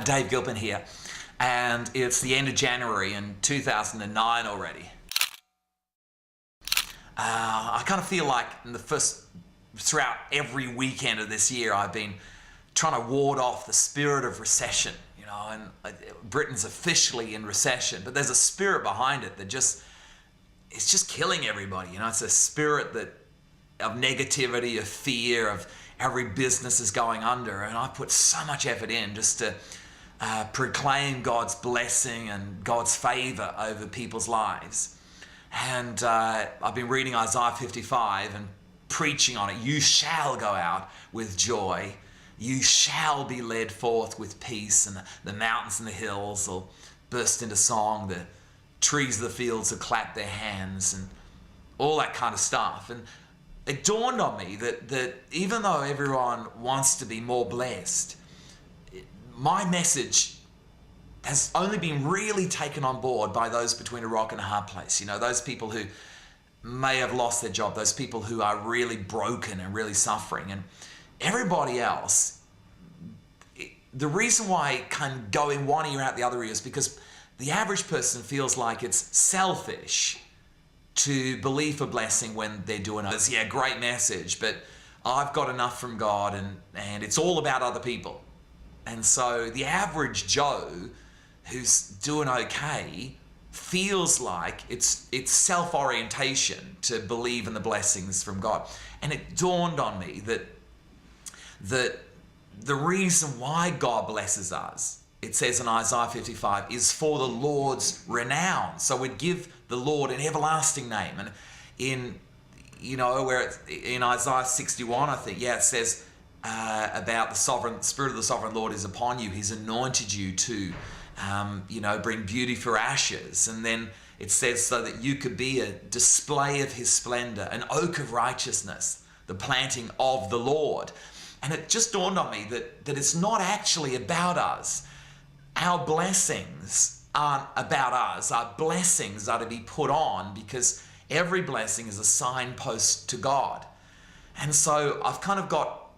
Dave Gilpin here, and it's the end of January in 2009 already. I kind of feel like throughout every weekend of this year, I've been trying to ward off the spirit of recession, and Britain's officially in recession, but there's a spirit behind it that it's just killing everybody. It's a spirit of negativity, of fear, of every business is going under, and I put so much effort in just to proclaim God's blessing and God's favor over people's lives. And I've been reading Isaiah 55 and preaching on it. You shall go out with joy. You shall be led forth with peace, and the mountains and the hills will burst into song. The trees of the fields will clap their hands, and all that kind of stuff. And it dawned on me that even though everyone wants to be more blessed, my message has only been really taken on board by those between a rock and a hard place. Those people who may have lost their job, those people who are really broken and really suffering. And everybody else, the reason why it can go in one ear out the other ear is because the average person feels like it's selfish to believe for blessing when they're doing it. Yeah, great message, but I've got enough from God, and it's all about other people. And so the average Joe who's doing okay feels like it's self-orientation to believe in the blessings from God. And it dawned on me that the reason why God blesses us, it says in Isaiah 55, is for the Lord's renown. So we'd give the Lord an everlasting name. And in Isaiah 61, I think, it says about the Spirit of the sovereign Lord is upon you. He's anointed you to, bring beauty for ashes. And then it says so that you could be a display of his splendor, an oak of righteousness, the planting of the Lord. And it just dawned on me that it's not actually about us. Our blessings aren't about us. Our blessings are to be put on because every blessing is a signpost to God. And so I've kind of got,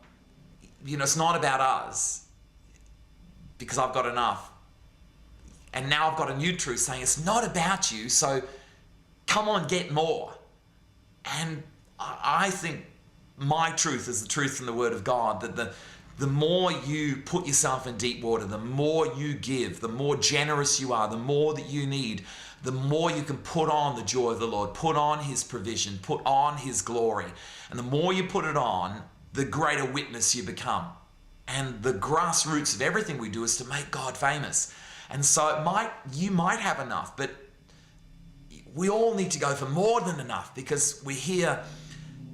it's not about us because I've got enough. And now I've got a new truth saying it's not about you, so come on, get more. And I think my truth is the truth from the Word of God, that the more you put yourself in deep water, the more you give, the more generous you are, the more that you need, the more you can put on the joy of the Lord, put on his provision, put on his glory. And the more you put it on, the greater witness you become. And the grassroots of everything we do is to make God famous. And so you might have enough, but we all need to go for more than enough, because we hear,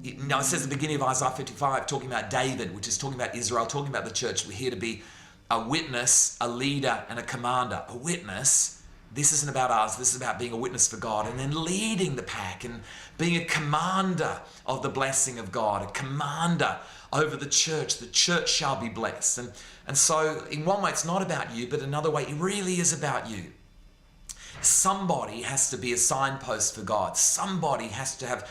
it says at the beginning of Isaiah 55, talking about David, which is talking about Israel, talking about the church. We're here to be a witness, a leader, and a commander. A witness, this isn't about us, this is about being a witness for God, and then leading the pack and being a commander of the blessing of God, a commander over the church. The church shall be blessed. And so in one way it's not about you, but another way it really is about you. Somebody has to be a signpost for God. Somebody has to have,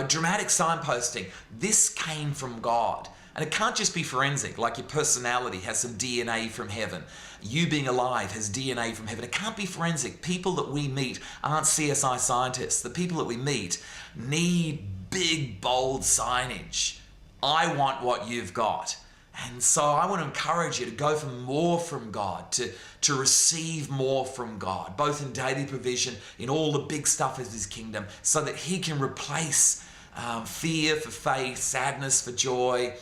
dramatic signposting. This came from God. And it can't just be forensic, like your personality has some DNA from heaven. You being alive has DNA from heaven. It can't be forensic. People that we meet aren't CSI scientists. The people that we meet need big, bold signage. I want what you've got. And so I want to encourage you to go for more from God, to receive more from God, both in daily provision, in all the big stuff of his kingdom, so that he can replace fear for faith, sadness for joy,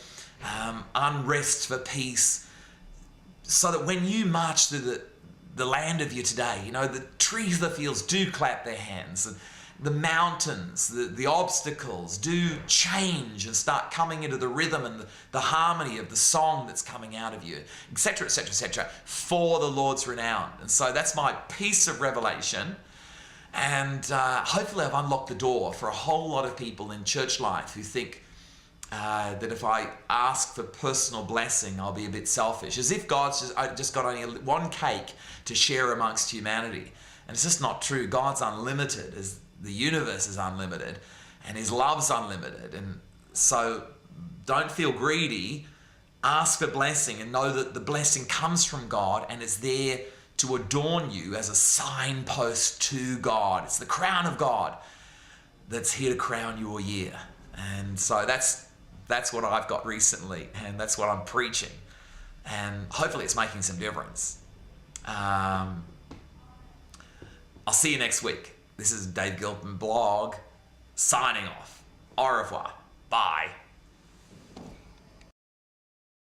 unrest for peace, so that when you march through the land of you today, the trees of the fields do clap their hands, and the mountains, the obstacles do change and start coming into the rhythm and the harmony of the song that's coming out of you, etc., etc., etc., for the Lord's renown. And so that's my piece of revelation. And hopefully I've unlocked the door for a whole lot of people in church life who think that if I ask for personal blessing, I'll be a bit selfish, as if God's just got only one cake to share amongst humanity. And it's just not true. God's unlimited. The universe is unlimited, and his love's unlimited. And so don't feel greedy, Ask for blessing and know that the blessing comes from God and is there to adorn you as a signpost to God. It's the crown of God that's here to crown your year. And so that's what I've got recently, and that's what I'm preaching. And hopefully it's making some difference. I'll see you next week. This is Dave Gilpin Blog signing off. Au revoir. Bye.